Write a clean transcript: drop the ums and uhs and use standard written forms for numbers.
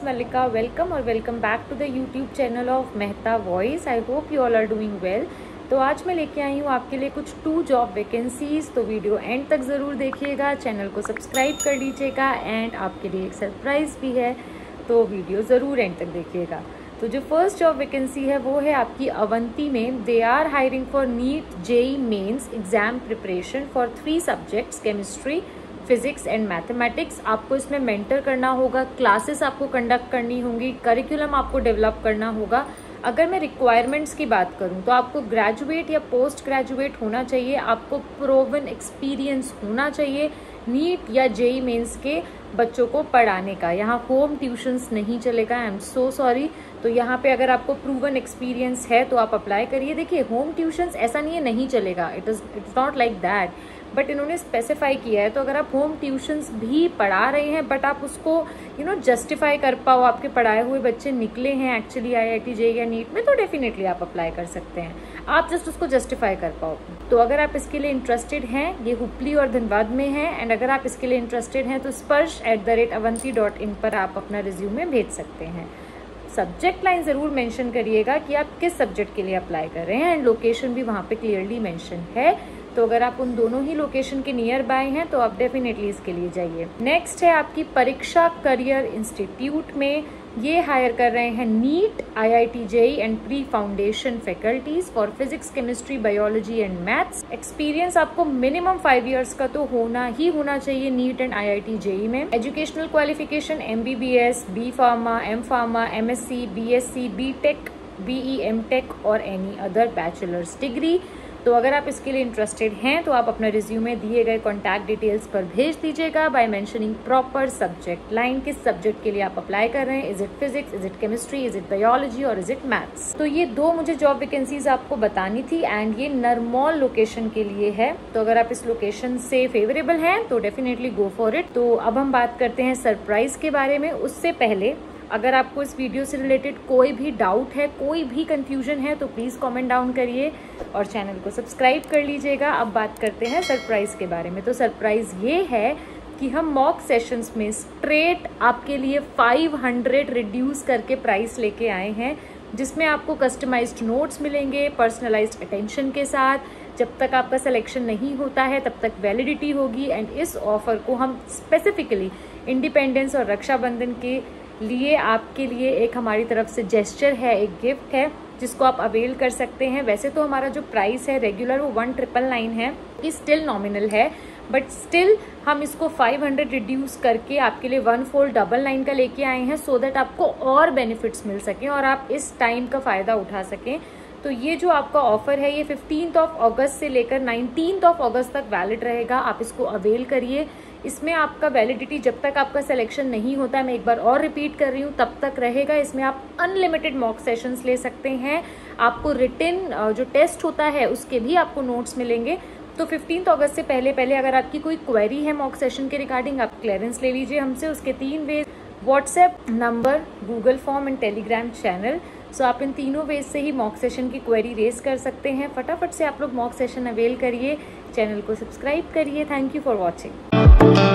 Malika. Welcome or welcome back to the YouTube channel of Mehta Voice. I hope you all are doing well. तो आज मैं लेके आई हूँ आपके लिए कुछ 2 जॉब वैकेंसीज। तो वीडियो एंड तक ज़रूर देखिएगा, चैनल को सब्सक्राइब कर लीजिएगा एंड आपके लिए एक सरप्राइज़ भी है, तो वीडियो ज़रूर एंड तक देखिएगा। तो जो फर्स्ट जॉब वैकेंसी है वो है आपकी अवंती में। They are hiring for NEET JEE mains exam preparation for 3 subjects, chemistry, physics and mathematics. आपको इसमें मेंटर करना होगा, क्लासेस आपको कंडक्ट करनी होंगी, करिकुलम आपको डेवलप करना होगा। अगर मैं रिक्वायरमेंट्स की बात करूं तो आपको ग्रेजुएट या पोस्ट ग्रेजुएट होना चाहिए, आपको प्रोवन एक्सपीरियंस होना चाहिए नीट या जेई मेंस के बच्चों को पढ़ाने का। यहाँ होम ट्यूशंस नहीं चलेगा, आई एम सो सॉरी। तो यहाँ पे अगर आपको प्रूवन एक्सपीरियंस है तो आप अप्लाई करिए। देखिए होम ट्यूशंस ऐसा नहीं है नहीं चलेगा, it's not like that, but इन्होंने स्पेसिफाई किया है। तो अगर आप होम ट्यूशंस भी पढ़ा रहे हैं बट आप उसको जस्टिफाई कर पाओ, आपके पढ़ाए हुए बच्चे निकले हैं एक्चुअली आईआईटी जेईई या नीट में, तो डेफिनेटली आप अप्लाई कर सकते हैं। आप जस्ट उसको जस्टिफाई कर पाओ। तो अगर आप इसके लिए इंटरेस्टेड हैं, ये हुपली और धनबाद में है, एंड अगर आप इसके लिए इंटरेस्टेड हैं तो sparsh@avanti.in पर आप अपना रिज्यूमे भेज सकते हैं। सब्जेक्ट लाइन ज़रूर मेंशन करिएगा कि आप किस सब्जेक्ट के लिए अप्लाई कर रहे हैं, एंड लोकेशन भी वहाँ पे क्लियरली मेंशन है। तो अगर आप उन दोनों ही लोकेशन के नियर बाय हैं तो आप डेफिनेटली इसके लिए जाइए। नेक्स्ट है आपकी परीक्षा करियर इंस्टीट्यूट में। ये हायर कर रहे हैं NEET, IIT JEE and pre foundation faculties for physics, chemistry, biology and maths. Experience आपको मिनिमम 5 इयर्स का तो होना चाहिए नीट एंड आईआईटी जेईई में। Educational qualification MBBS, B pharma, M pharma, MSc, BSc, BTech, BE, MTech और any other bachelors degree. तो अगर आप इसके लिए इंटरेस्टेड हैं तो आप अपना रिज्यूमे दिए गए कॉन्टैक्ट डिटेल्स पर भेज दीजिएगा by mentioning proper subject line. किस सब्जेक्ट के लिए आप अप्लाई कर रहे हैं, is it physics, is it chemistry, is it biology और इज इट मैथ्स। तो ये 2 मुझे जॉब वैकेंसीज आपको बतानी थी, एंड ये नरमौल लोकेशन के लिए है। तो अगर आप इस लोकेशन से फेवरेबल हैं तो डेफिनेटली गो फॉर इट। तो अब हम बात करते हैं सरप्राइज के बारे में। उससे पहले अगर आपको इस वीडियो से रिलेटेड कोई भी डाउट है, कोई भी कंफ्यूजन है, तो प्लीज़ कमेंट डाउन करिए और चैनल को सब्सक्राइब कर लीजिएगा। अब बात करते हैं सरप्राइज़ के बारे में। तो सरप्राइज़ ये है कि हम मॉक सेशंस में स्ट्रेट आपके लिए 500 रिड्यूस करके प्राइस लेके आए हैं, जिसमें आपको कस्टमाइज्ड नोट्स मिलेंगे पर्सनलाइज्ड अटेंशन के साथ। जब तक आपका सिलेक्शन नहीं होता है तब तक वैलिडिटी होगी, एंड इस ऑफर को हम स्पेसिफिकली इंडिपेंडेंस और रक्षाबंधन के लिए आपके लिए एक हमारी तरफ से जेस्चर है, एक गिफ्ट है जिसको आप अवेल कर सकते हैं। वैसे तो हमारा जो प्राइस है रेगुलर वो 1999 है, ये स्टिल नॉमिनल है, बट स्टिल हम इसको 500 रिड्यूस करके आपके लिए 1499 का लेके आए हैं, सो दैट आपको और बेनिफिट्स मिल सकें और आप इस टाइम का फ़ायदा उठा सकें। तो ये जो आपका ऑफर है ये 15 अगस्त से लेकर 19 अगस्त तक वैलिड रहेगा। आप इसको अवेल करिए। इसमें आपका वैलिडिटी जब तक आपका सिलेक्शन नहीं होता है, मैं एक बार और रिपीट कर रही हूँ, तब तक रहेगा। इसमें आप अनलिमिटेड मॉक सेशंस ले सकते हैं। आपको रिटन जो टेस्ट होता है उसके भी आपको नोट्स मिलेंगे। तो 15 अगस्त से पहले अगर आपकी कोई क्वेरी है मॉक सेशन के रिगार्डिंग, आप क्लियरेंस ले लीजिए हमसे। उसके 3 veg, WhatsApp number, Google form and Telegram channel. सो आप इन तीनों वेज से ही मॉक सेशन की क्वेरी रेज कर सकते हैं। फटाफट से आप लोग मॉक सेशन अवेल करिए, चैनल को सब्सक्राइब करिए। Thank you for watching.